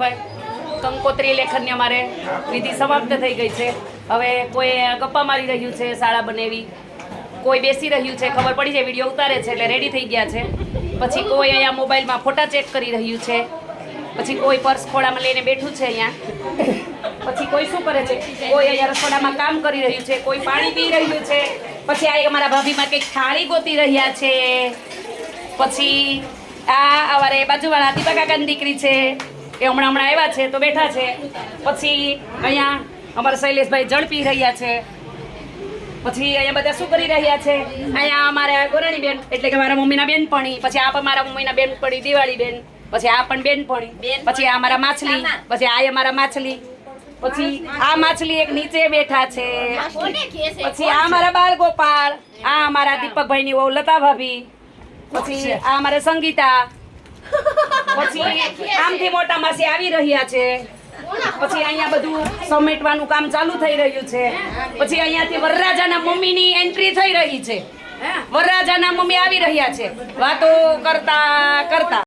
ભાઈ કંકોત્રી લેખનની અમારે વિધિ સમાપ્ત થઈ ગઈ છે. હવે કોઈ ગપ્પા મારી રહ્યું છે શાળા બનાવી, કોઈ બેસી રહ્યું છે, ખબર પડી જાય વિડીયો ઉતારે છે એટલે રેડી થઈ ગયા છે. પછી કોઈ અહીંયા મોબાઈલમાં ફોટા ચેક કરી રહ્યું છે. પછી કોઈ પર્સ ખોળામાં લઈને બેઠું છે અહીંયા. પછી કોઈ શું કરે છે, કોઈ અહીંયા રસોડામાં કામ કરી રહ્યું છે, કોઈ પાણી પી રહ્યું છે. પછી આ અમારા ભાભીમાં કંઈક થાળી ગોતી રહ્યા છે. પછી આ અમારે બાજુવાળા દીપા કાકાની દીકરી છે, એ હમણાં આવ્યા છે તો બેઠા છે. પછી અહીંયા અમારા શૈલેષભાઈ જળ પી રહ્યા છે. પછી અહીંયા બધા શું કરી રહ્યા છે, અહીંયા અમારા ગોરાણી બેન એટલે કે મારા મમ્મીના બેનપણી, પછી આ પણ મારા મમ્મીના બેનપણી દિવાળી બેન, પછી આ પણ બેનપણી, પછી આ અમારા માછલી, પછી આ અમારા માછલી, પછી આ માછલી એક નીચે બેઠા છે. પછી આ અમારા બાળ ગોપાલ, આ અમારા દીપકભાઈની વહુ લતા ભાભી, પછી આ અમારે સંગીતા, પછી આમથી મોટા માસી આવી રહ્યા છે. પછી અહીંયા બધું સમેટવાનું કામ ચાલુ થઈ રહ્યું છે. પછી અહીંયાથી વરરાજાના મમ્મીની એન્ટ્રી થઈ રહી છે. વરરાજાના મમ્મી આવી રહ્યા છે વાતો કરતા કરતા.